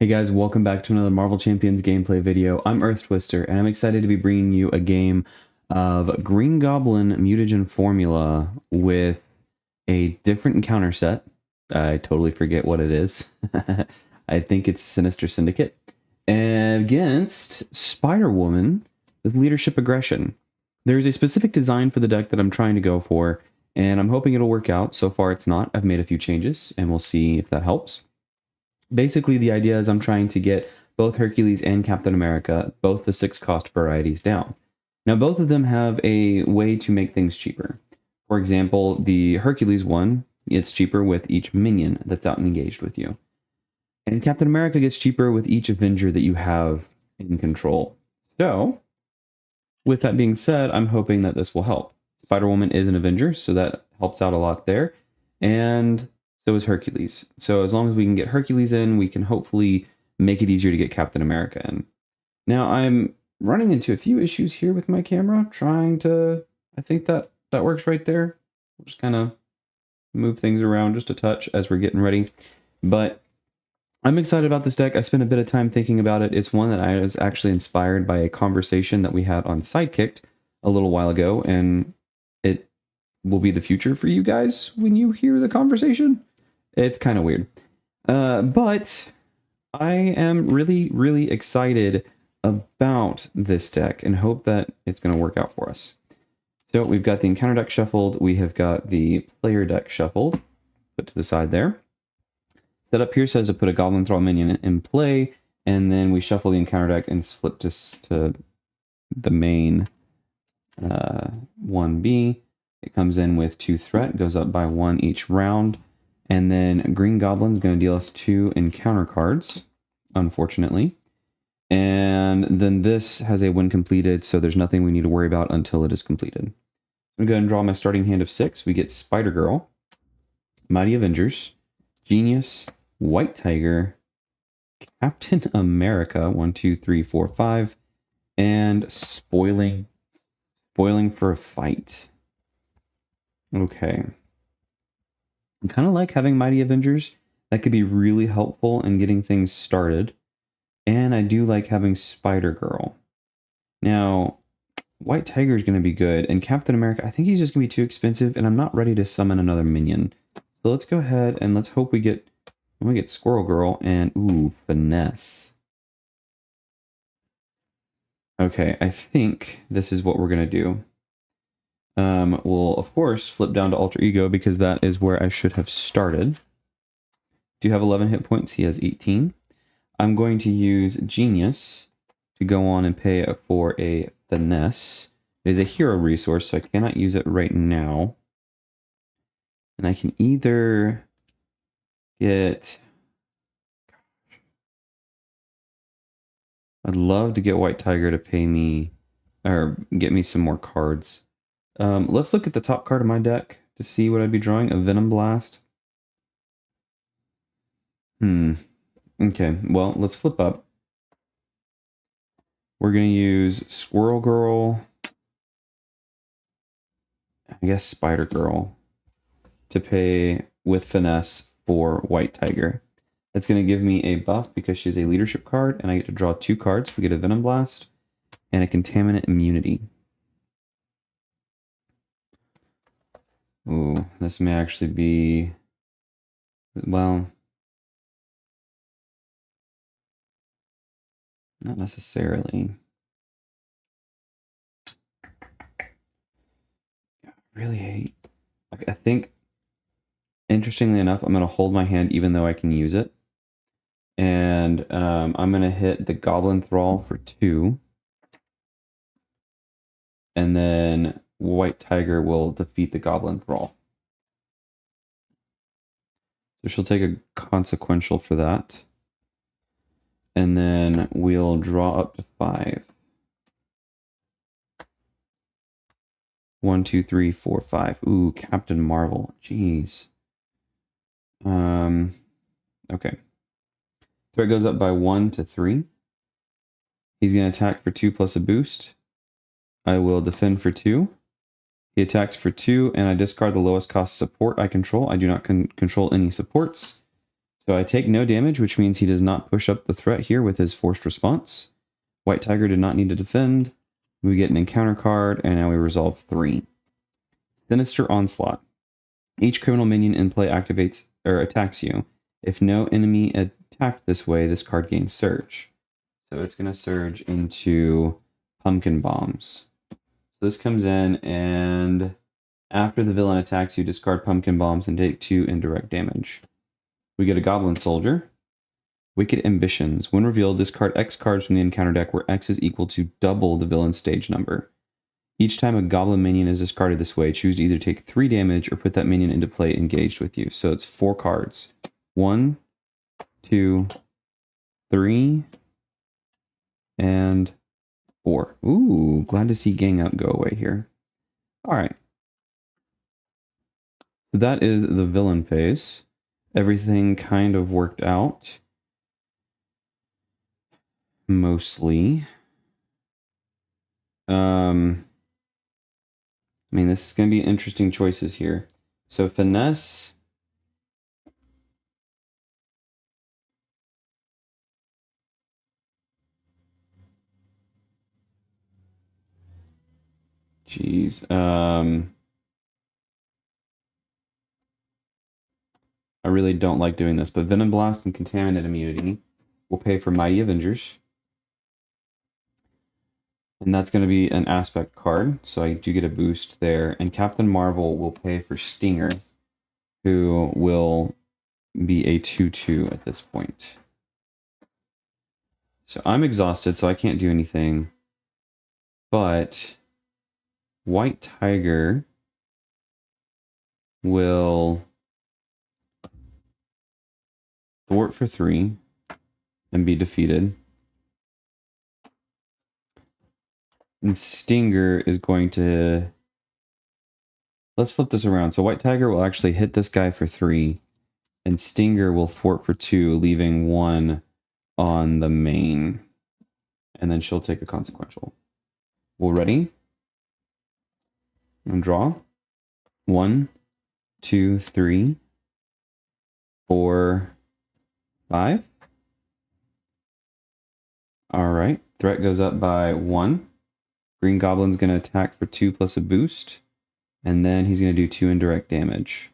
Hey guys, welcome back to another Marvel Champions gameplay video. I'm Earth Twister, and I'm excited to be bringing you a game of Green Goblin Mutagen Formula with a different encounter set. I totally forget what it is. I think it's Sinister Syndicate. Against Spider-Woman with Leadership Aggression. There's a specific design for the deck that I'm trying to go for, and I'm hoping it'll work out. So far it's not. I've made a few changes, and we'll see if that helps. Basically, the idea is I'm trying to get both Hercules and Captain America, both the 6-cost varieties, down. Now, both of them have a way to make things cheaper. For example, the Hercules one, it's cheaper with each minion that's out and engaged with you. And Captain America gets cheaper with each Avenger that you have in control. So, with that being said, I'm hoping that this will help. Spider-Woman is an Avenger, so that helps out a lot there. And so is Hercules. So as long as we can get Hercules in, we can hopefully make it easier to get Captain America in. Now, I'm running into a few issues here with my camera, I think that works right there. We'll just kind of move things around just a touch as we're getting ready. But I'm excited about this deck. I spent a bit of time thinking about it. It's one that I was actually inspired by a conversation that we had on Sidekicked a little while ago, and it will be the future for you guys when you hear the conversation. It's kind of weird. But I am really, really excited about this deck and hope that it's going to work out for us. So we've got the encounter deck shuffled. We have got the player deck shuffled. Put to the side there. Setup here says to put a Goblin Thrall minion in play, and then we shuffle the encounter deck and flip this to the main 1B. It comes in with 2 threat, goes up by 1 each round. And then Green Goblin's going to deal us 2 encounter cards, unfortunately. And then this has a when completed, so there's nothing we need to worry about until it is completed. I'm going to go ahead and draw my starting hand of 6. We get Spider-Girl, Mighty Avengers, Genius, White Tiger, Captain America, 1, 2, 3, 4, 5, and Spoiling for a Fight. Okay. I kind of like having Mighty Avengers. That could be really helpful in getting things started. And I do like having Spider-Girl. Now, White Tiger is going to be good. And Captain America, I think he's just going to be too expensive. And I'm not ready to summon another minion. So let's go ahead and let's hope we get Squirrel Girl and, ooh, Finesse. Okay, I think this is what we're going to do. We'll, of course, flip down to Alter Ego because that is where I should have started. Do you have 11 hit points? He has 18. I'm going to use Genius to go on and pay for a Finesse. It is a hero resource, so I cannot use it right now. And I can either get... I'd love to get White Tiger to pay me, or get me some more cards. Let's look at the top card of my deck to see what I'd be drawing. A Venom Blast. Okay, well, let's flip up. We're going to use Squirrel Girl. I guess Spider Girl. To pay with Finesse for White Tiger. That's going to give me a buff because she's a leadership card, and I get to draw 2 cards. We get a Venom Blast and a Contaminant Immunity. Ooh, this may actually be, well, not necessarily. I really hate, I think, interestingly enough, I'm going to hold my hand even though I can use it. And I'm going to hit the Goblin Thrall for 2. And then White Tiger will defeat the Goblin Thrall. So she'll take a consequential for that. And then we'll draw up to 5. 1, 2, 3, 4, 5. Ooh, Captain Marvel. Jeez. Okay. Threat goes up by 1 to 3. He's going to attack for 2 plus a boost. I will defend for 2. He attacks for 2, and I discard the lowest cost support I control. I do not control any supports. So I take no damage, which means he does not push up the threat here with his forced response. White Tiger did not need to defend. We get an encounter card, and now we resolve 3. Sinister Onslaught. Each criminal minion in play activates or attacks you. If no enemy attacked this way, this card gains Surge. So it's going to surge into Pumpkin Bombs. So this comes in, and after the villain attacks you, discard Pumpkin Bombs and take 2 indirect damage. We get a Goblin Soldier. Wicked Ambitions. When revealed, discard X cards from the encounter deck where X is equal to double the villain's stage number. Each time a goblin minion is discarded this way, choose to either take 3 damage or put that minion into play engaged with you. So it's 4 cards. 1, 2, 3, and 4. Ooh, glad to see Gang Up go away here. Alright. So that is the villain phase. Everything kind of worked out. Mostly. I mean, this is going to be interesting choices here. So Finesse. Jeez. I really don't like doing this, but Venom Blast and Contaminate Immunity will pay for Mighty Avengers. And that's going to be an aspect card, so I do get a boost there. And Captain Marvel will pay for Stinger, who will be a 2/2 at this point. So I'm exhausted, so I can't do anything. But White Tiger will thwart for 3 and be defeated. And Stinger is going to... Let's flip this around. So White Tiger will actually hit this guy for 3, and Stinger will thwart for 2, leaving 1 on the main. And then she'll take a consequential. We're ready? And draw. 1, 2, 3, 4, 5. Alright. Threat goes up by 1. Green Goblin's going to attack for 2 plus a boost. And then he's going to do 2 indirect damage.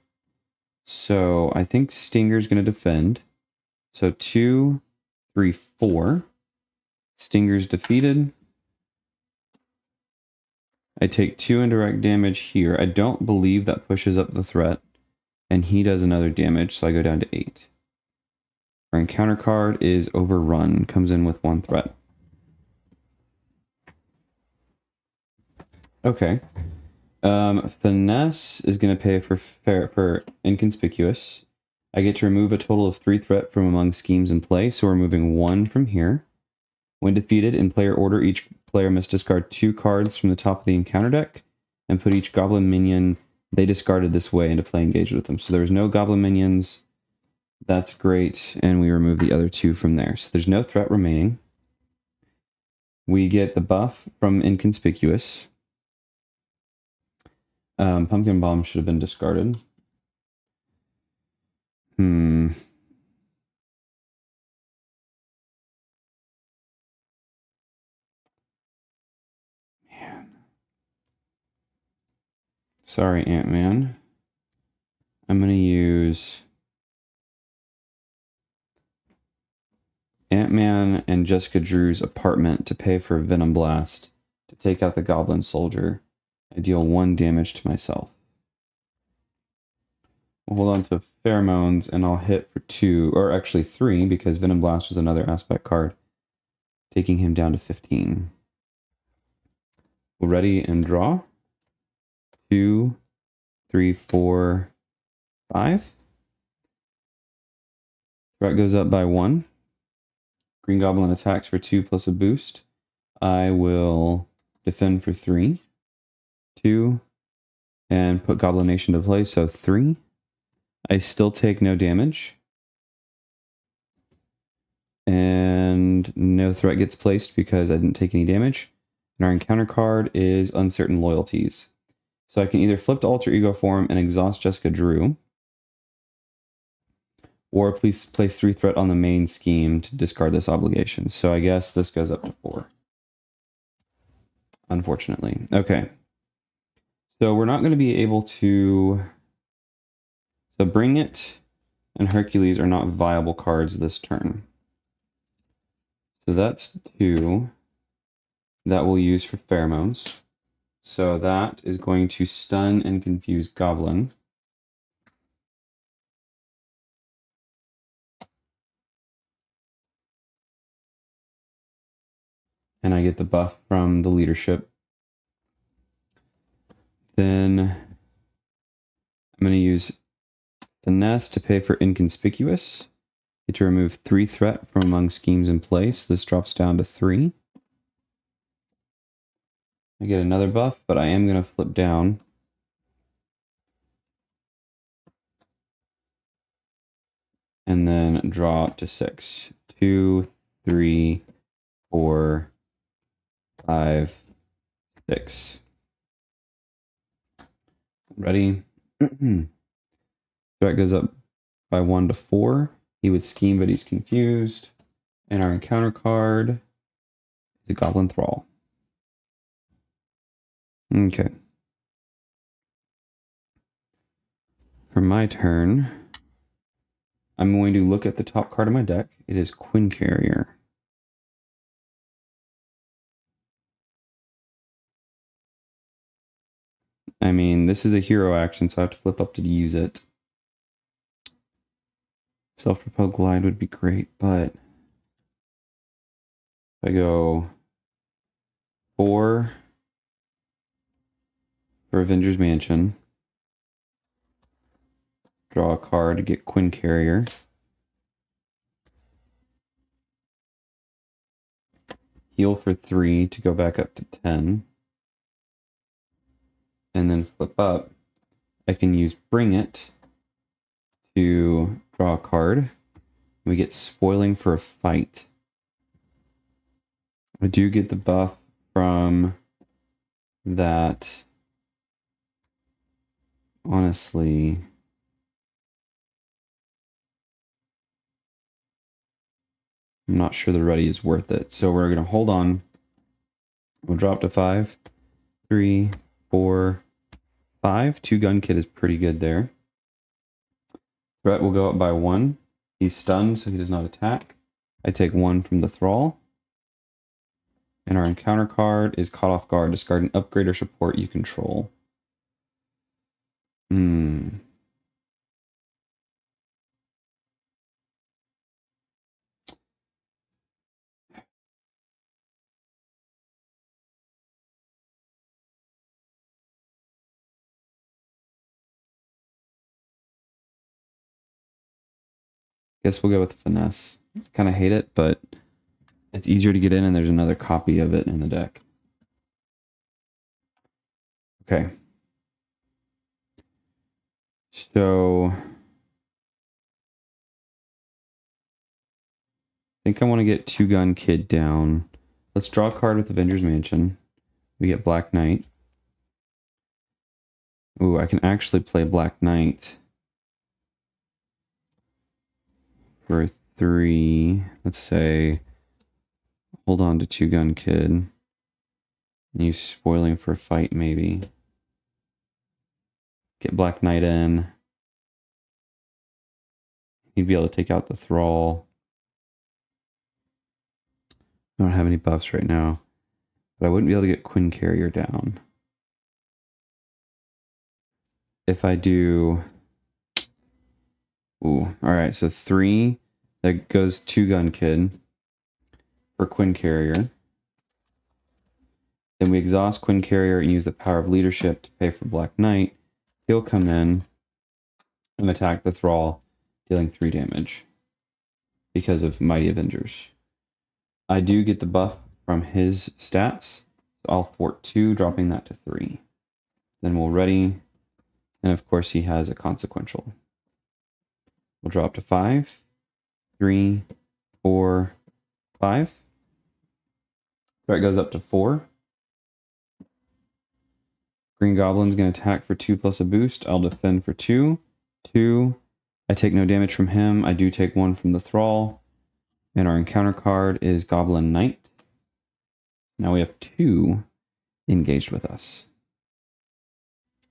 So I think Stinger's going to defend. So 2, 3, 4. Stinger's defeated. I take 2 indirect damage here. I don't believe that pushes up the threat. And he does another damage, so I go down to 8. Our encounter card is Overrun. Comes in with 1 threat. Okay. Finesse is going to pay for Inconspicuous. I get to remove a total of 3 threat from among schemes in play, so we're moving 1 from here. When defeated, in player order, each player must discard 2 cards from the top of the encounter deck and put each goblin minion they discarded this way into play engaged with them. So there's no goblin minions. That's great. And we remove the other 2 from there. So there's no threat remaining. We get the buff from Inconspicuous. Pumpkin Bomb should have been discarded. Man. Sorry, Ant-Man. I'm going to use Ant-Man and Jessica Drew's apartment to pay for Venom Blast to take out the Goblin Soldier. I deal 1 damage to myself. We'll hold on to Pheromones, and I'll hit for 2, or actually 3, because Venom Blast was another aspect card, taking him down to 15. We're ready and draw. 2, 3, 4, 5. Threat goes up by 1. Green Goblin attacks for 2 plus a boost. I will defend for 3. 2, and put Goblin Nation to play, so 3. I still take no damage. And no threat gets placed because I didn't take any damage. And our encounter card is Uncertain Loyalties. So I can either flip to Alter Ego form and exhaust Jessica Drew, Or please place 3 threat on the main scheme to discard this obligation. So I guess this goes up to 4. Unfortunately. Okay. So we're not going to be able to... So Bring It and Hercules are not viable cards this turn. So that's 2 that we'll use for pheromones. So that is going to stun and confuse Goblin. And I get the buff from the leadership. Then I'm going to use Finesse to pay for Inconspicuous. Get to remove 3 threat from among schemes in play, so this drops down to 3. I get another buff, but I am going to flip down. And then draw up to 6. 2, 3, 4, 5, 6. Ready? Threat goes up by 1 to 4. He would scheme, but he's confused. And our encounter card is a Goblin Thrall. Okay. For my turn, I'm going to look at the top card of my deck. It is Quinn Carrier. I mean, this is a hero action, so I have to flip up to use it. Self-propelled glide would be great, but if I go 4 for Avengers Mansion, draw a card to get Quinn Carrier. Heal for 3 to go back up to 10. And then flip up. I can use Bring It to draw a card. We get Spoiling for a Fight. I do get the buff from that. Honestly, I'm not sure the ready is worth it. So we're going to hold on. We'll drop to 5. 3, 4, 5. 2 gun kit is pretty good there. Threat will go up by 1. He's stunned, so he does not attack. I take 1 from the Thrall. And our encounter card is Caught Off Guard. Discard an upgrade or support you control. Guess we'll go with the Finesse. Kind of hate it, but it's easier to get in, and there's another copy of it in the deck. Okay. So I think I want to get 2 Gun Kid down. Let's draw a card with Avengers Mansion. We get Black Knight. Ooh, I can actually play Black Knight for 3. Let's say hold on to 2 Gun Kid. And use Spoiling for a Fight, maybe. Get Black Knight in. He'd be able to take out the Thrall. I don't have any buffs right now. But I wouldn't be able to get Quinn Carrier down. If I do... Ooh, alright, so 3. That goes 2 Gun Kid for Quinn Carrier. Then we exhaust Quinn Carrier and use the power of leadership to pay for Black Knight. He'll come in and attack the Thrall, dealing 3 damage because of Mighty Avengers. I do get the buff from his stats. So I'll fort 2, dropping that to 3. Then we'll ready. And of course he has a consequential. We'll drop to 5. 3, 4, 5. Threat goes up to 4. Green Goblin's going to attack for 2 plus a boost. I'll defend for 2. 2. I take no damage from him. I do take 1 from the Thrall. And our encounter card is Goblin Knight. Now we have 2 engaged with us.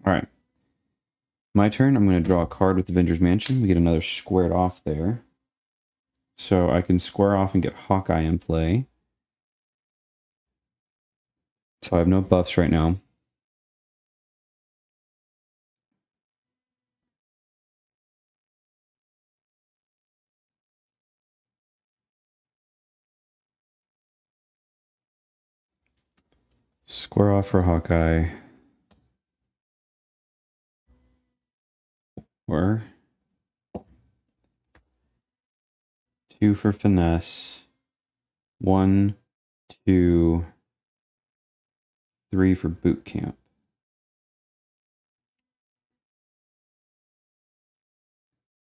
All right. My turn. I'm going to draw a card with Avengers Mansion. We get another squared off there. So I can square off and get Hawkeye in play. So I have no buffs right now. Square off for Hawkeye. Or 2 for Finesse. 1, 2, 3 for Boot Camp.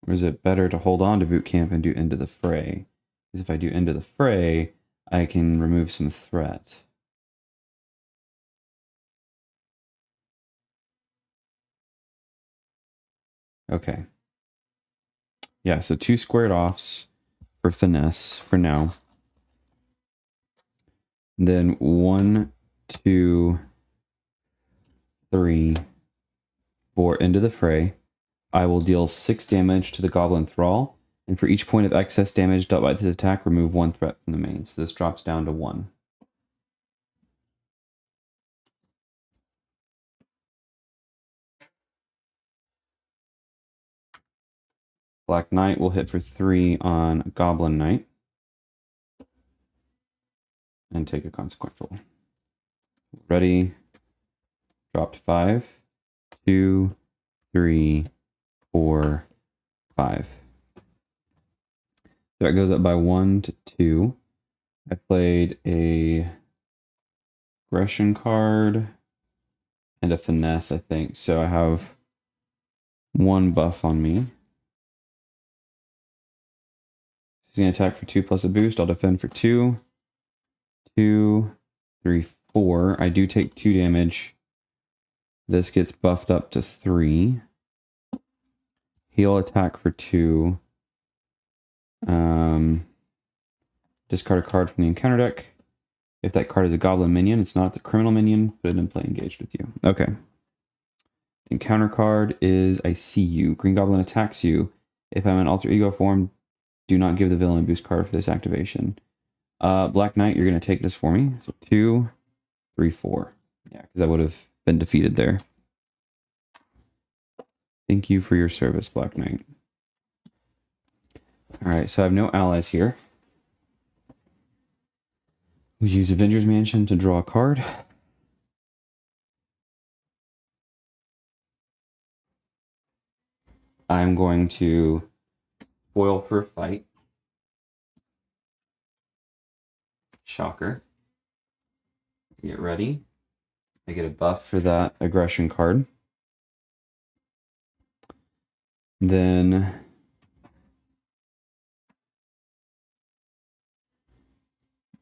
Or is it better to hold on to Boot Camp and do Into the Fray? Because if I do Into the Fray, I can remove some threat. Okay. Yeah, so 2 squared offs for Finesse for now. Then 1, 2, 3, 4 Into the Fray. I will deal 6 damage to the Goblin Thrall, and for each point of excess damage dealt by this attack, remove 1 threat from the main. So this drops down to 1. Black Knight will hit for 3 on Goblin Knight. And take a consequential. Ready. Drop to 5. 2, 3, 4, 5. So it goes up by 1 to 2. I played a aggression card and a finesse, I think. So I have 1 buff on me. He's going to attack for 2 plus a boost. I'll defend for 2. 2, 3, 4. I do take 2 damage. This gets buffed up to 3. He'll attack for 2. Discard a card from the encounter deck. If that card is a goblin minion, it's not the criminal minion, put it in play engaged with you. Okay. Encounter card is I see you. Green Goblin attacks you. If I'm in alter ego form, do not give the villain a boost card for this activation. Black Knight, you're going to take this for me. So 2, 3, 4. Yeah, because I would have been defeated there. Thank you for your service, Black Knight. Alright, so I have no allies here. We'll use Avengers Mansion to draw a card. I'm going to foil for a fight. Shocker. Get ready. I get a buff for that aggression card. Then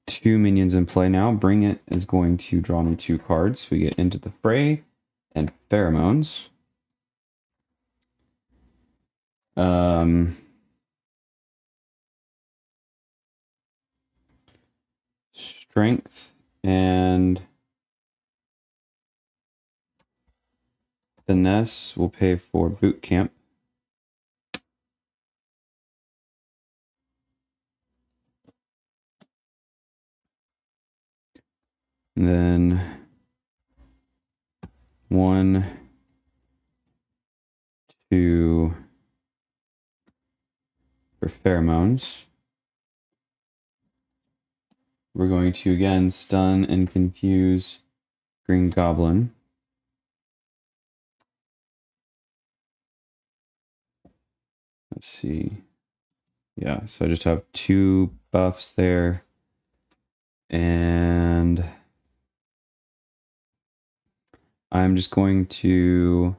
two minions in play now. Bring It is going to draw me 2 cards. We get Into the Fray and Pheromones. Strength and Finesse will pay for Boot Camp. And then 1, 2 for Pheromones. We're going to again stun and confuse Green Goblin. Let's see. Yeah, so I just have 2 buffs there. And I'm just going to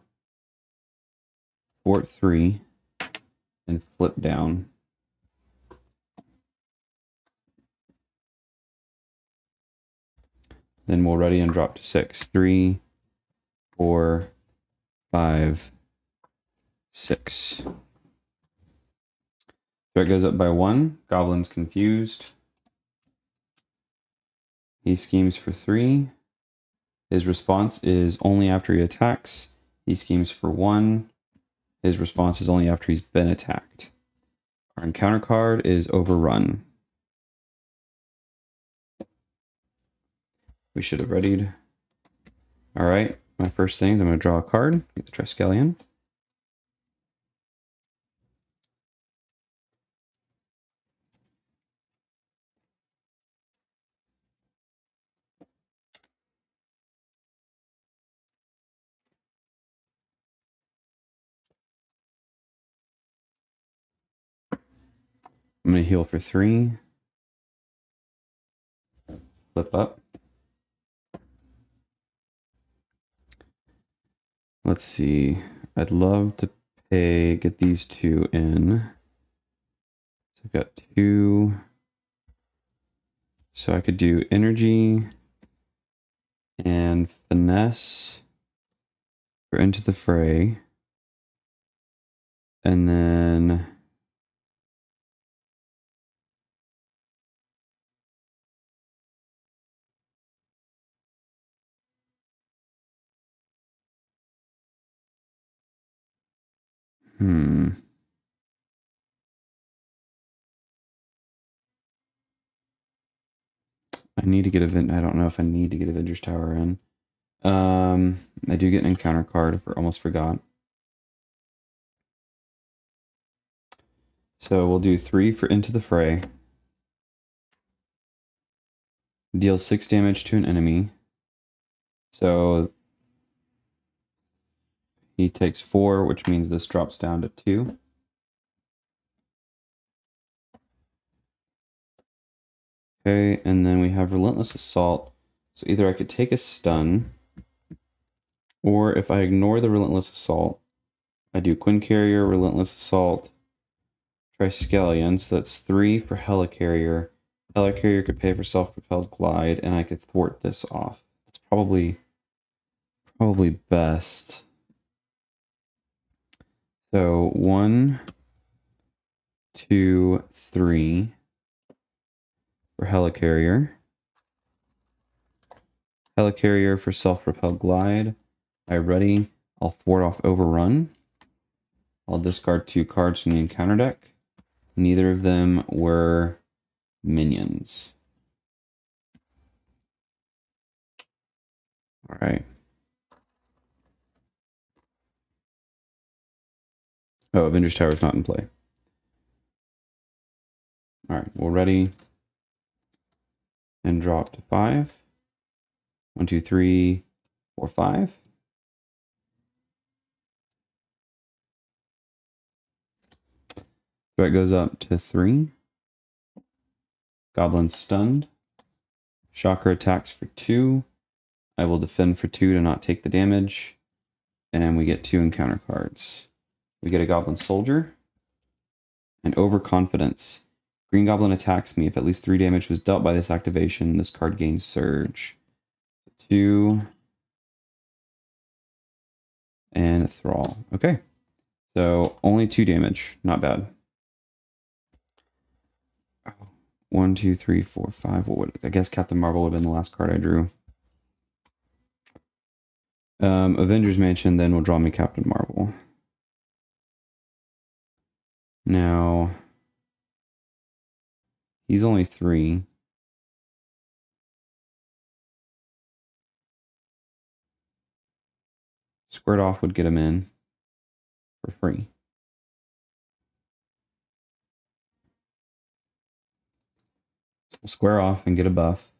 fort 3 and flip down. Then we'll ready and drop to 6. 3, 4, 5, 6. Threat goes up by 1. Goblin's confused. He schemes for 3. His response is only after he attacks. He schemes for 1. His response is only after he's been attacked. Our encounter card is Overrun. We should have readied. Alright, my first thing is I'm going to draw a card, get the Triskelion. I'm going to heal for 3. Flip up. Let's see. I'd love to get these 2 in. So I've got 2. So I could do Energy and Finesse for Into the Fray. And then I need to get I don't know if I need to get Avengers Tower in. I do get an encounter card, almost forgot. So we'll do 3 for Into the Fray. Deals 6 damage to an enemy. So he takes 4, which means this drops down to 2. Okay, and then we have Relentless Assault. So either I could take a stun, or if I ignore the Relentless Assault, I do Quinn Carrier, Relentless Assault, Triskelion, so that's 3 for Helicarrier. Helicarrier could pay for Self-Propelled Glide, and I could thwart this off. That's probably best. So 1, 2, 3 for Helicarrier. Helicarrier for Self-Propelled Glide. Alright, ready. I'll thwart off Overrun. I'll discard 2 cards from the encounter deck. Neither of them were minions. Alright. Oh, Avengers Tower is not in play. Alright, we're ready. And drop to 5. 1, 2, 3, 4, 5. Threat goes up to 3. Goblin stunned. Shocker attacks for 2. I will defend for 2 to not take the damage. And we get 2 encounter cards. We get a Goblin Soldier. And Overconfidence. Green Goblin attacks me. If at least 3 damage was dealt by this activation, this card gains Surge. 2. And a Thrall. Okay. So only 2 damage. Not bad. 1, 2, 3, 4, 5. What would I guess Captain Marvel would have been the last card I drew. Avengers Mansion then will draw me Captain Marvel. Now he's only 3. Squared off would get him in for free. So we'll square off and get a buff.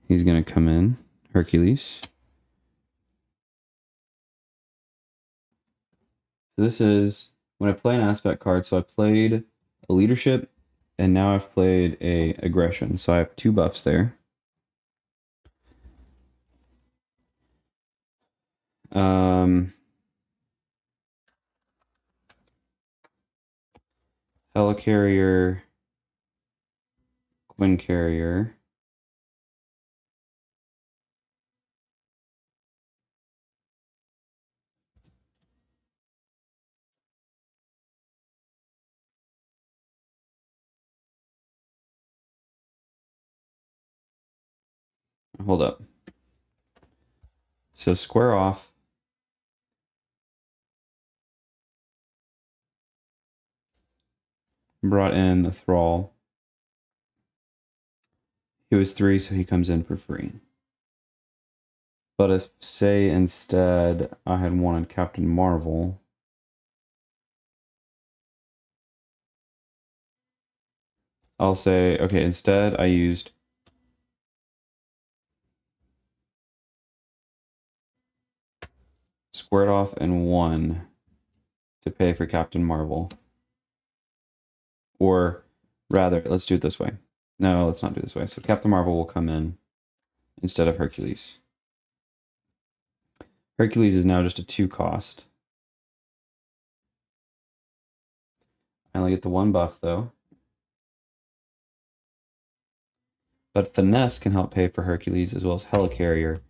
He's going to come in. Hercules. So this is when I play an aspect card. So I played a leadership, and now I've played a aggression. So I have 2 buffs there. Helicarrier, Quinn Carrier. hold up. So square off. Brought in the Thrall. He was 3, so he comes in for free. But if, say, instead I had wanted Captain Marvel, I'll say, okay, instead I used squared off and 1 to pay for Captain Marvel. Or rather, let's do it this way. No, let's not do it this way. So Captain Marvel will come in instead of Hercules. Hercules is now just a 2 cost. I only get the 1 buff though. But Finesse can help pay for Hercules as well as Helicarrier.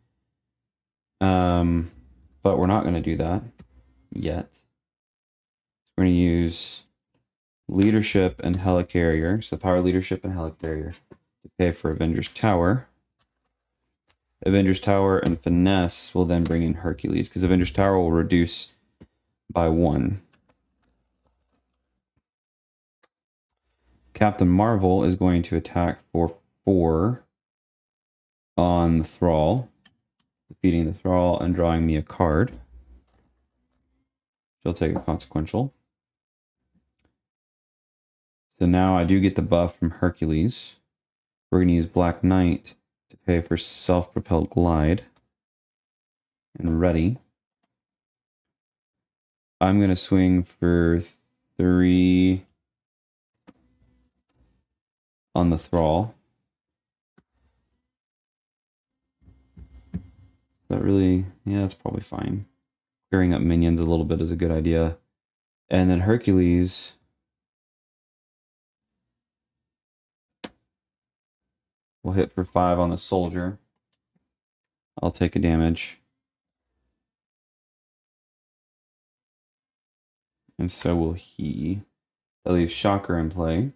But we're not going to do that yet. We're going to use Leadership and Helicarrier. So Power Leadership and Helicarrier to pay for Avengers Tower. Avengers Tower and Finesse will then bring in Hercules, because Avengers Tower will reduce by 1. Captain Marvel is going to attack for 4 on the Thrall, defeating the Thrall and drawing me a card. She'll take a consequential. So now I do get the buff from Hercules. We're going to use Black Knight to pay for Self-Propelled Glide. And ready. I'm going to swing for 3 on the Thrall. That really, yeah, that's probably fine. Clearing up minions a little bit is a good idea. And then Hercules will hit for 5 on the soldier. I'll take a damage. And so will he. That leaves Shocker in play.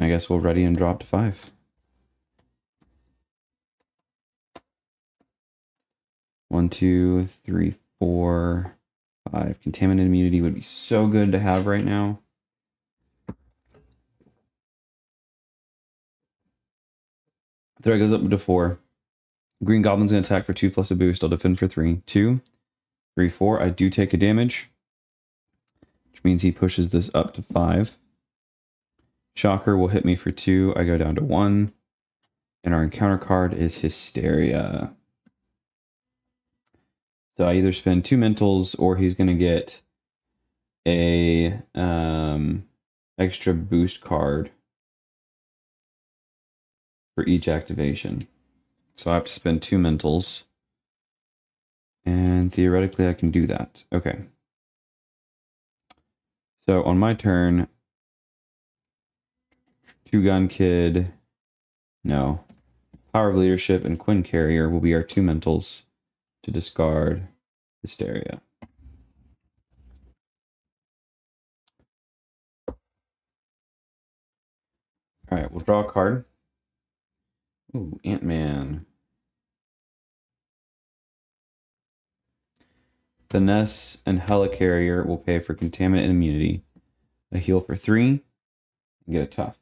I guess we'll ready and drop to 5. 1, 2, 3, 4, 5. Contaminant immunity would be so good to have right now. Threat goes up to 4. Green Goblin's going to attack for 2 plus a boost. I'll defend for 3. 2, 3, 4. I do take a damage, which means he pushes this up to 5. Shocker will hit me for 2. I go down to 1. And our encounter card is Hysteria. So I either spend 2 mentals, or he's going to get a extra boost card for each activation. So I have to spend 2 mentals. And theoretically I can do that. Okay. So on my turn, 2 Gun Kid, no. Power of Leadership and Quinn Carrier will be our 2 mentals to discard Hysteria. Alright, we'll draw a card. Ooh, Ant-Man. Finesse and Helicarrier will pay for Contaminant and Immunity. A heal for 3 and get a tough.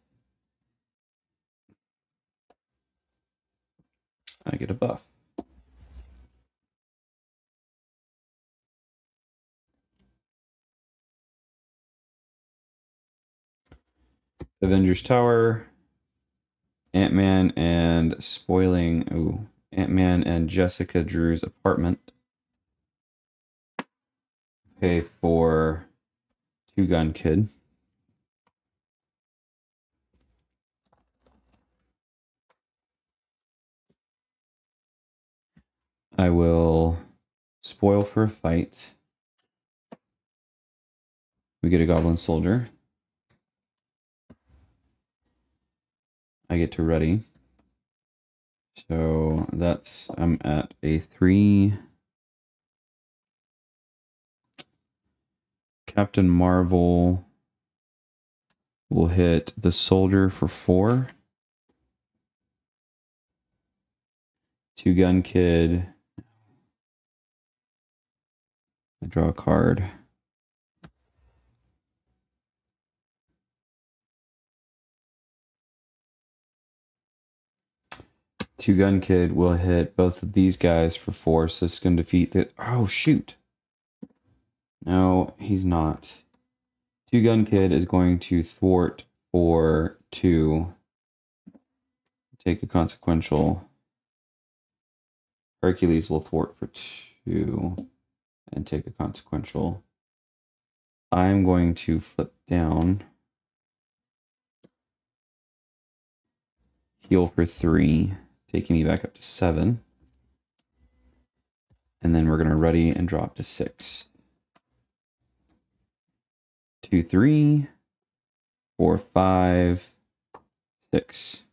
I get a buff. Avengers Tower, Ant-Man and spoiling. Ooh, Ant-Man and Jessica Drew's apartment. Pay for 2 Gun Kid. I will spoil for a fight. We get a Goblin Soldier. I get to ready. So that's, I'm at a 3. Captain Marvel will hit the soldier for 4. Two Gun Kid. I draw a card. Two Gun Kid will hit both of these guys for 4, so this is going to defeat the... Oh, shoot. No, he's not. Two Gun Kid is going to thwart for 2. Take a consequential. Hercules will thwart for 2 and take a consequential. I'm going to flip down. Heal for 3, taking me back up to 7. And then we're going to ready and drop to 6. 2, 3, 4, 5, 6.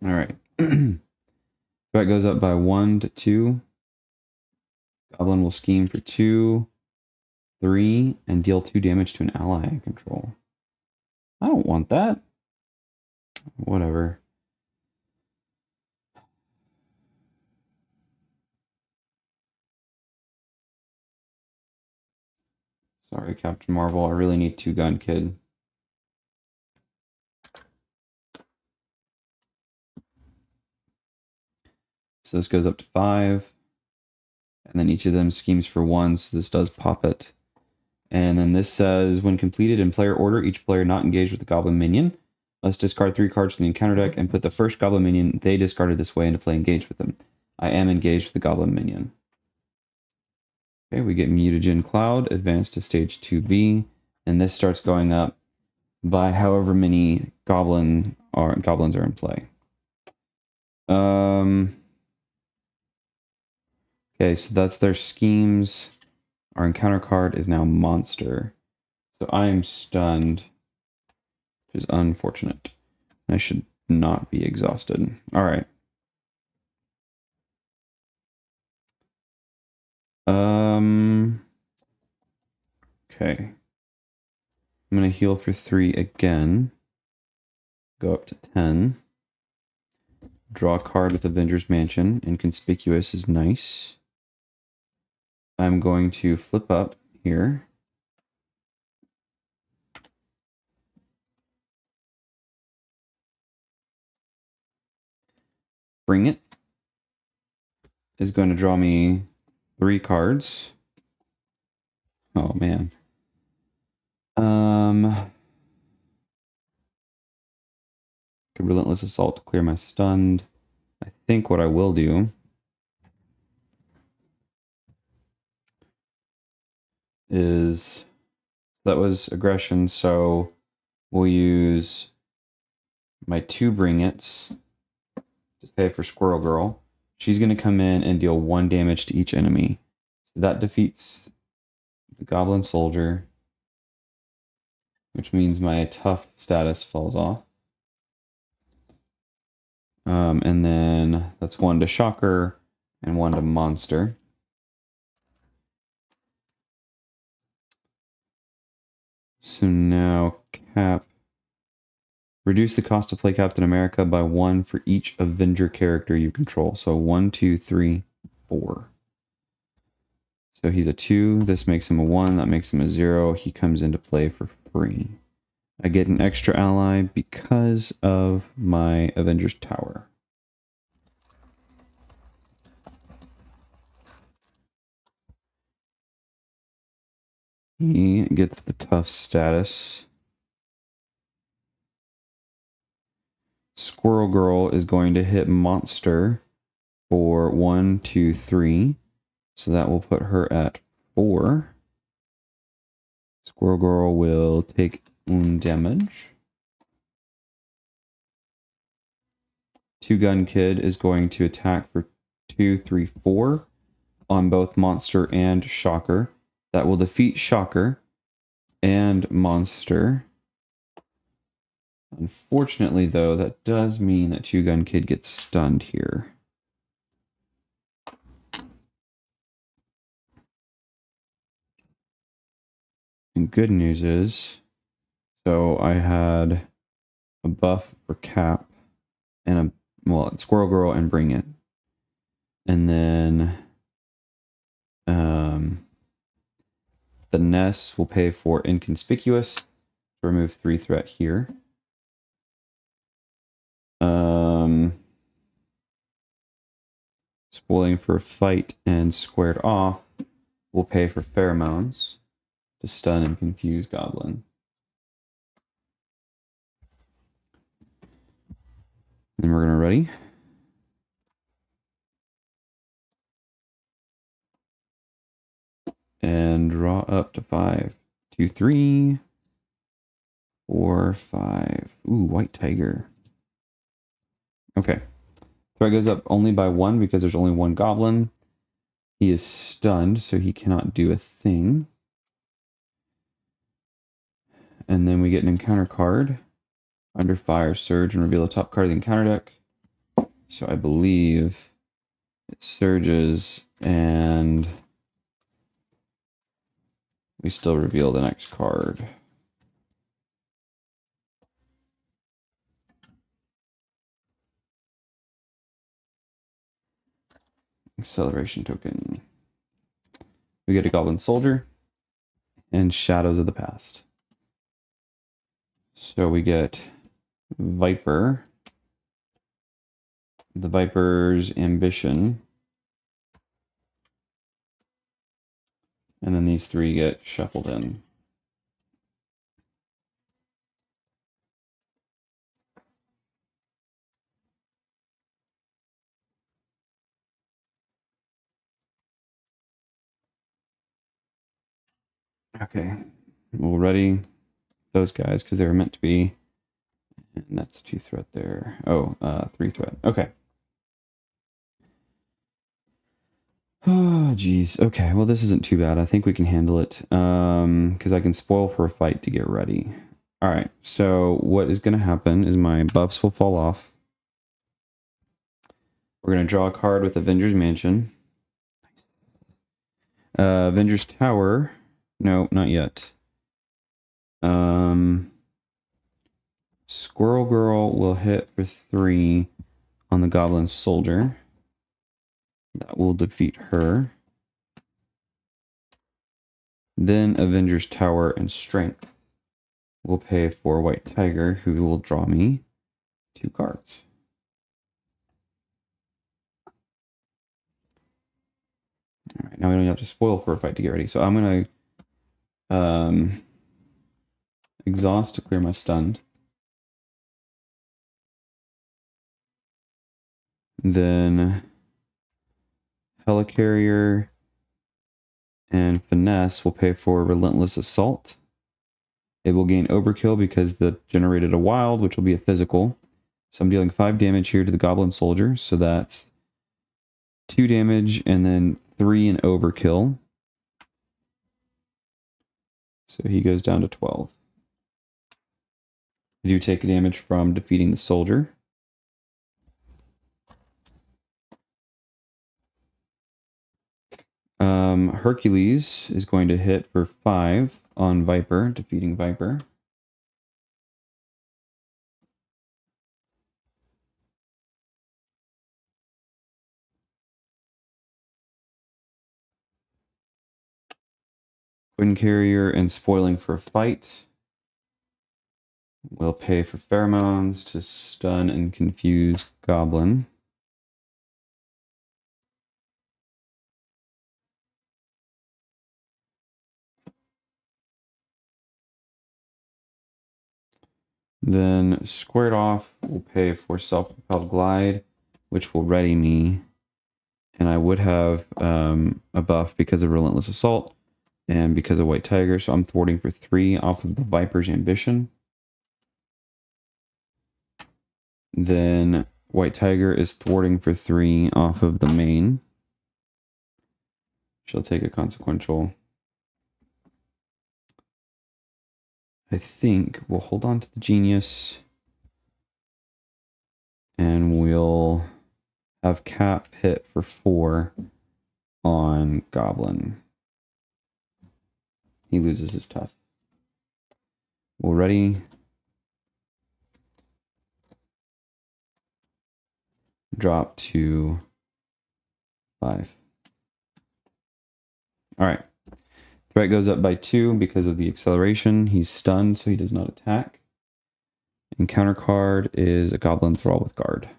All right. That goes up by 1 to 2. Goblin will scheme for 2, 3, and deal 2 damage to an ally I control. I don't want that. Whatever. Sorry, Captain Marvel. I really need Two Gun Kid. So this goes up to 5. And then each of them schemes for 1, so this does pop it. And then this says, when completed in player order, each player not engaged with the Goblin minion must discard 3 cards from the encounter deck and put the first Goblin minion they discarded this way into play engaged with them. I am engaged with the Goblin minion. Okay, we get Mutagen Cloud, advance to stage 2B, and this starts going up by however many goblins are in play. Okay, so that's their schemes. Our encounter card is now Monster. So I am stunned, which is unfortunate. I should not be exhausted. All right. Okay. I'm going to heal for 3 again. Go up to 10. Draw a card with Avengers Mansion. Inconspicuous is nice. I'm going to flip up here. Bring It is going to draw me 3 cards. Oh, man. Relentless Assault to clear my stunned. I think what I will do is, that was aggression, so we'll use my 2 Bring It's to pay for Squirrel Girl. She's going to come in and deal 1 damage to each enemy. So that defeats the Goblin Soldier, which means my tough status falls off. And then that's 1 to Shocker and 1 to Monster. So now Cap. Reduce the cost to play Captain America by 1 for each Avenger character you control. So 1, 2, 3, 4. So he's a 2. This makes him a 1. That makes him a 0. He comes into play for free. I get an extra ally because of my Avengers Tower. He gets the tough status. Squirrel Girl is going to hit Monster for 1, 2, 3. So that will put her at 4. Squirrel Girl will take 1 damage. Two Gun Kid is going to attack for 2, 3, 4 on both Monster and Shocker. That will defeat Shocker and Monster. Unfortunately, though, that does mean that Two Gun Kid gets stunned here. some good news is, so I had a buff for Cap and Squirrel Girl and Bring It. And then the Ness will pay for Inconspicuous to remove 3 threat here. Spoiling for Fight and Squared Off will pay for Pheromones to stun and confuse Goblin. Then we're gonna ready. And draw up to 5, 2, 3, 4, 5. Ooh, White Tiger. Okay. Threat goes up only by 1 because there's only 1 goblin. He is stunned, so he cannot do a thing. And then we get an encounter card. Under fire, surge, and reveal the top card of the encounter deck. So I believe it surges, and we still reveal the next card. Acceleration token. We get a Goblin Soldier and Shadows of the Past. So we get Viper, the Viper's Ambition, and then these 3 get shuffled in. Okay, we'll ready those guys because they were meant to be, and that's 2 threat there. Oh, 3 threat. Okay. Oh, geez. Okay, well, this isn't too bad. I think we can handle it because I can spoil for a fight to get ready. All right, so what is going to happen is my buffs will fall off. We're going to draw a card with Avengers Mansion. Avengers Tower. No, not yet. Squirrel Girl will hit for 3 on the Goblin Soldier. That will defeat her. Then Avengers Tower and Strength will pay for White Tiger, who will draw me 2 cards. All right, now we don't have to spoil for a fight to get ready. So I'm going to exhaust to clear my stunned. Then Helicarrier and Finesse will pay for Relentless Assault. It will gain Overkill because the generated a wild, which will be a physical. So I'm dealing 5 damage here to the Goblin Soldier. So that's 2 damage and then 3 in Overkill. So he goes down to 12. I do take damage from defeating the soldier. Hercules is going to hit for 5 on Viper, defeating Viper. Twin Carrier and Spoiling for a Fight will pay for Pheromones to stun and confuse Goblin. Then Squared Off will pay for Self-Propelled Glide, which will ready me. And I would have a buff because of Relentless Assault and because of White Tiger, so I'm thwarting for 3 off of the Viper's Ambition. Then White Tiger is thwarting for 3 off of the main. She'll take a consequential. I think we'll hold on to the Genius. And we'll have Cap hit for 4 on Goblin. He loses his tough. We'll ready. Drop to 5. All right. Threat goes up by 2 because of the acceleration. He's stunned, so he does not attack. And counter card is a Goblin Thrall with guard.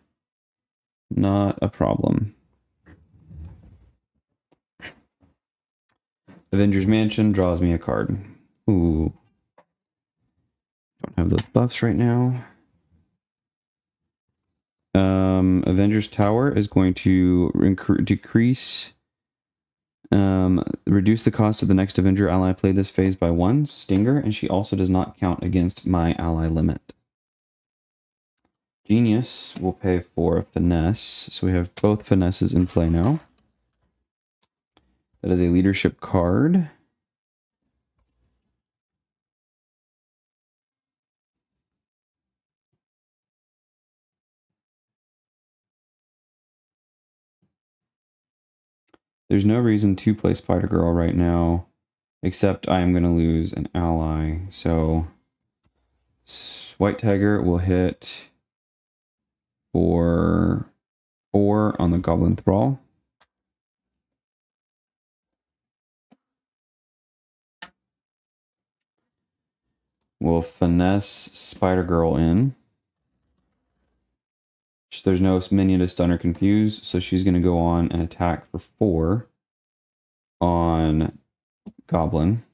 Not a problem. Avengers Mansion draws me a card. Ooh. Don't have those buffs right now. Avengers Tower is going to decrease, reduce the cost of the next Avenger ally played this phase by 1, Stinger, and she also does not count against my ally limit. Genius will pay for Finesse, so we have both Finesses in play now. That is a leadership card. There's no reason to play Spider-Girl right now, except I am going to lose an ally. So White Tiger will hit for 4 on the Goblin Thrall. We'll finesse Spider-Girl in. There's no minion to stun or confuse, so she's going to go on and attack for 4 on Goblin.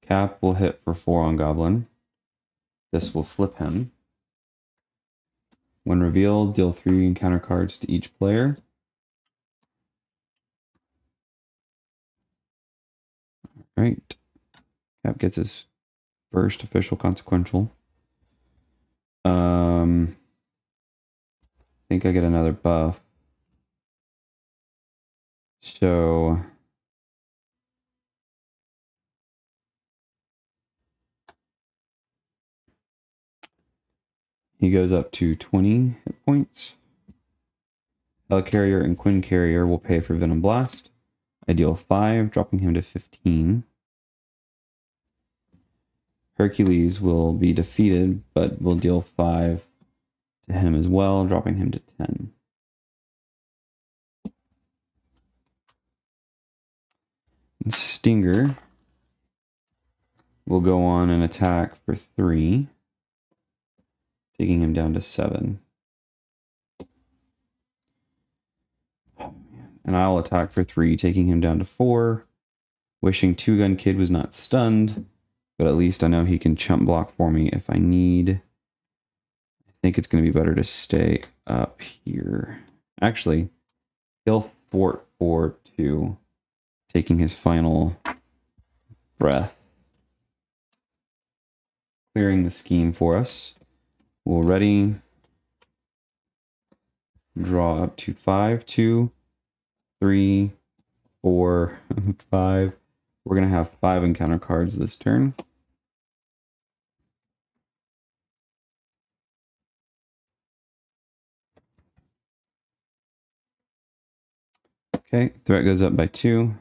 Cap will hit for 4 on Goblin. This will flip him. When revealed, deal 3 encounter cards to each player. Right. Cap gets his first official consequential. I think I get another buff. So he goes up to 20 hit points. Helicarrier and Quinn Carrier will pay for Venom Blast. I deal 5, dropping him to 15. Hercules will be defeated, but will deal 5 to him as well, dropping him to 10. And Stinger will go on and attack for 3, taking him down to 7. And I'll attack for 3, taking him down to 4. Wishing Two Gun Kid was not stunned, but at least I know he can chump block for me if I need. I think it's going to be better to stay up here. Actually, he'll fort for 2, taking his final breath. Clearing the scheme for us. We'll ready. Draw up to 5, 2, 3, 4, 5. We're going to have 5 encounter cards this turn. Okay, threat goes up by 2.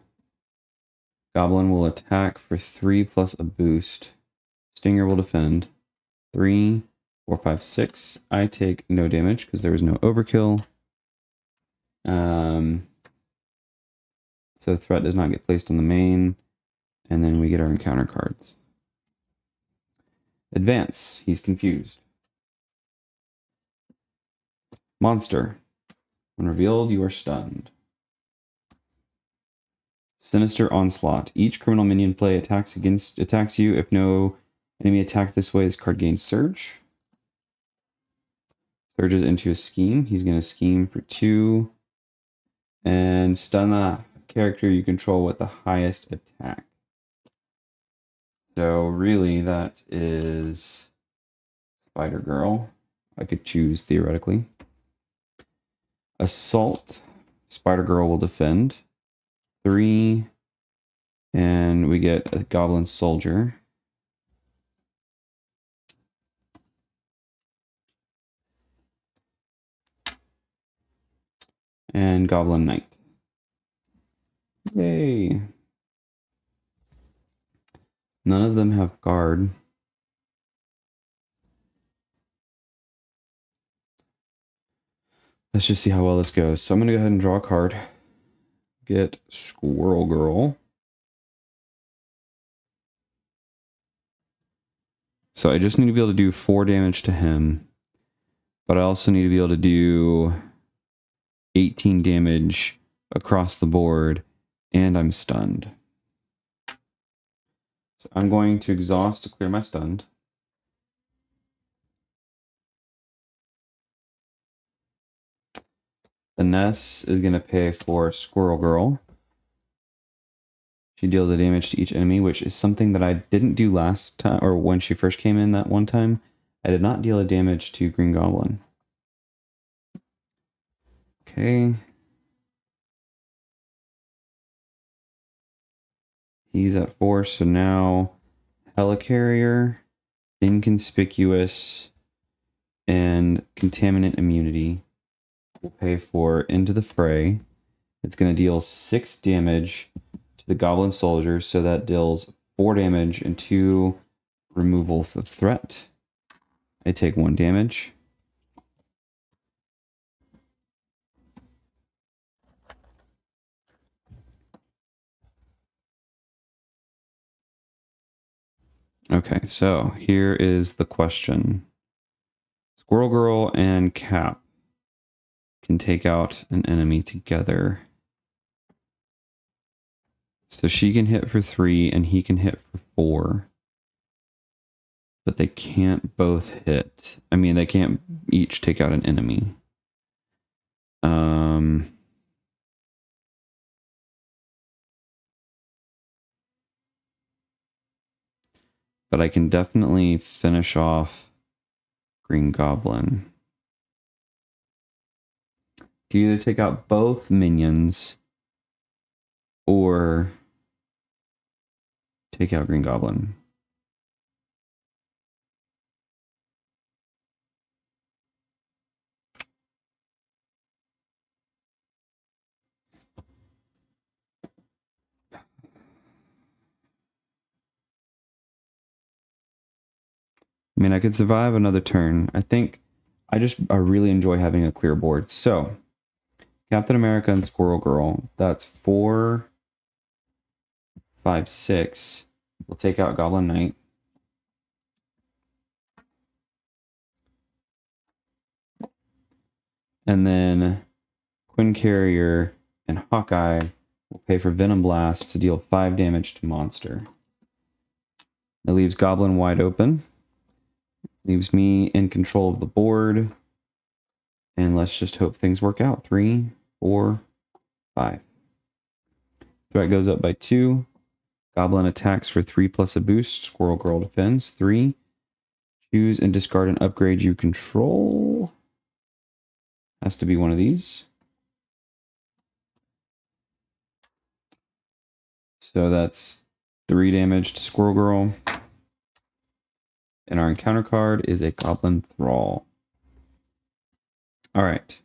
Goblin will attack for 3 plus a boost. Stinger will defend. 3, 4, 5, 6. I take no damage because there was no overkill. So the threat does not get placed on the main. And then we get our encounter cards. Advance. He's confused. Monster. When revealed, you are stunned. Sinister Onslaught. Each criminal minion play attacks you. If no enemy attacked this way, this card gains Surge. Surges into a scheme. He's going to scheme for 2. And stun the character you control with the highest attack. So really, that is Spider-Girl. I could choose, theoretically. Assault. Spider-Girl will defend. 3. And we get a Goblin Soldier. and Goblin Knight. Yay! None of them have guard. Let's just see how well this goes. So I'm going to go ahead and draw a card. Get Squirrel Girl. So I just need to be able to do 4 damage to him. But I also need to be able to do 18 damage across the board. And I'm stunned. So I'm going to exhaust to clear my stunned. The Ness is going to pay for Squirrel Girl. She deals a damage to each enemy, which is something that I didn't do last time, or when she first came in that one time. I did not deal a damage to Green Goblin. Okay. He's at 4, so now Helicarrier, Inconspicuous, and Contaminant Immunity will pay for Into the Fray. It's going to deal 6 damage to the Goblin Soldier, so that deals 4 damage and 2 removal of threat. I take 1 damage. Okay, so here is the question. Squirrel Girl and Cap can take out an enemy together. So she can hit for 3 and he can hit for 4. But they can't both hit. I mean, they can't each take out an enemy. But I can definitely finish off Green Goblin. You can either take out both minions or take out Green Goblin. I mean, I could survive another turn. I think I really enjoy having a clear board. So, Captain America and Squirrel Girl. That's 4, 5, 6. We'll take out Goblin Knight. And then Quinn Carrier and Hawkeye will pay for Venom Blast to deal 5 damage to monster. It leaves Goblin wide open. Leaves me in control of the board. And let's just hope things work out. 3, 4, 5. Threat goes up by 2. Goblin attacks for 3 plus a boost. Squirrel Girl defends. 3. Choose and discard an upgrade you control. Has to be one of these. So that's 3 damage to Squirrel Girl. And our encounter card is a Goblin Thrall. Alright.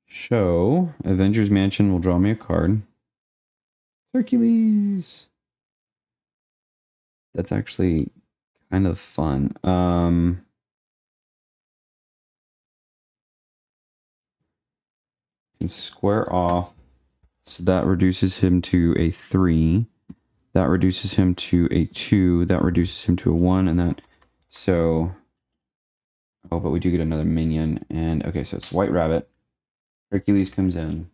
Show. Avengers Mansion will draw me a card. Hercules. That's actually kind of fun. Can square off. So that reduces him to a 3. That reduces him to a 2. That reduces him to a 1. And that... So... Oh, but we do get another minion. And, okay, so it's White Rabbit. Hercules comes in.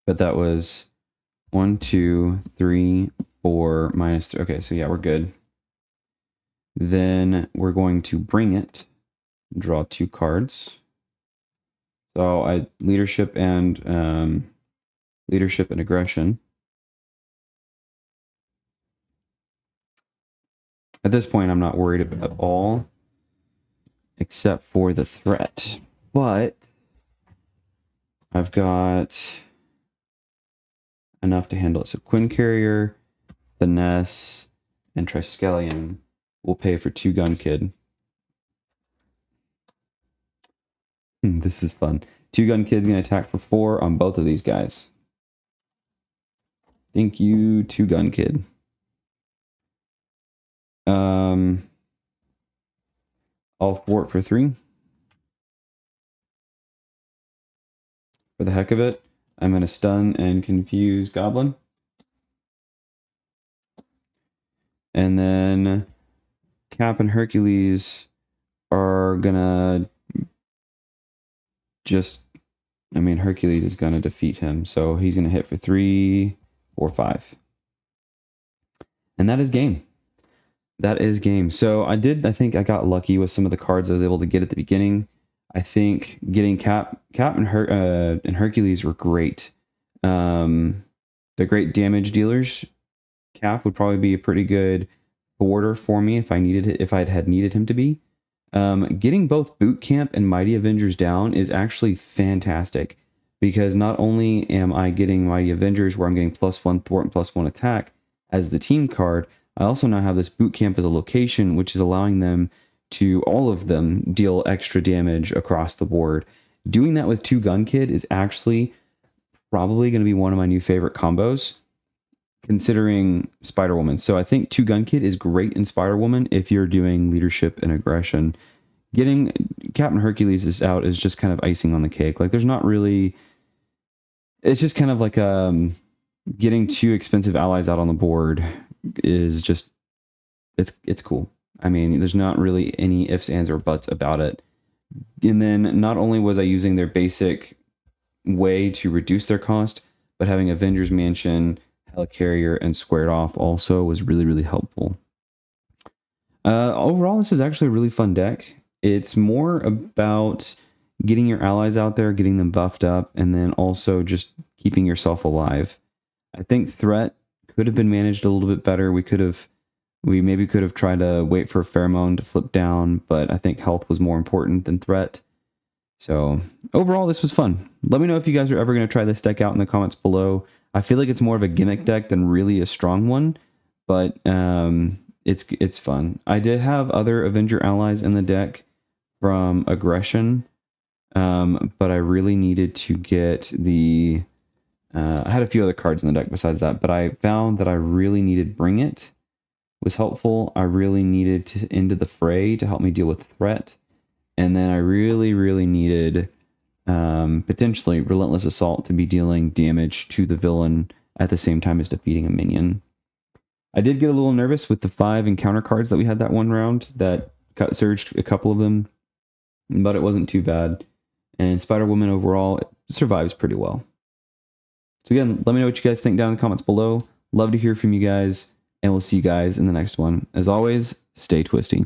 But that was 1, 2, 3, 4, minus 3. Okay, so yeah, we're good. Then we're going to bring it. Draw 2 cards. So I leadership and aggression. At this point, I'm not worried about at all, except for the threat. But I've got enough to handle it. So Quinn Carrier, the Ness, and Triskelion will pay for 2 Gun Kid. This is fun. 2 Gun Kid's going to attack for 4 on both of these guys. Thank you, 2 Gun Kid. I'll thwart for 3. For the heck of it, I'm going to stun and confuse Goblin. And then Cap and Hercules are going to just... I mean, Hercules is going to defeat him. So he's going to hit for 3, 4, 5. And that is game. That is game. So I think I got lucky with some of the cards I was able to get at the beginning. I think getting Cap and Hercules were great. They're great damage dealers. Cap would probably be a pretty good border for me if I had needed him to be. Getting both Boot Camp and Mighty Avengers down is actually fantastic, because not only am I getting Mighty Avengers where I'm getting +1 thwart and +1 attack as the team card, I also now have this Boot Camp as a location, which is allowing them to, all of them, deal extra damage across the board. Doing that with 2 Gun Kid is actually probably going to be one of my new favorite combos, considering Spider-Woman. So I think 2 Gun Kid is great in Spider-Woman if you're doing leadership and aggression. Getting Captain Hercules is out is just kind of icing on the cake. Like, there's not really... It's just kind of like getting 2 expensive allies out on the board is just... It's cool. I mean, there's not really any ifs, ands, or buts about it. And then not only was I using their basic way to reduce their cost, but having Avengers Mansion, Helicarrier, and Squared Off also was really, really helpful. Overall, this is actually a really fun deck. It's more about getting your allies out there, getting them buffed up, and then also just keeping yourself alive. I think threat could have been managed a little bit better. We maybe could have tried to wait for a Pheromone to flip down, but I think health was more important than threat. So overall, this was fun. Let me know if you guys are ever going to try this deck out in the comments below. I feel like it's more of a gimmick deck than really a strong one, but it's fun. I did have other Avenger allies in the deck from aggression, but I really needed to get the... I had a few other cards in the deck besides that, but I found that I really needed Bring It was helpful. I really needed to Into the Fray to help me deal with threat. And then I really, really needed potentially Relentless Assault to be dealing damage to the villain at the same time as defeating a minion. I did get a little nervous with the 5 encounter cards that we had that one round that surged a couple of them, but it wasn't too bad. And Spider-Woman overall survives pretty well. So again, let me know what you guys think down in the comments below. Love to hear from you guys, and we'll see you guys in the next one. As always, stay twisty.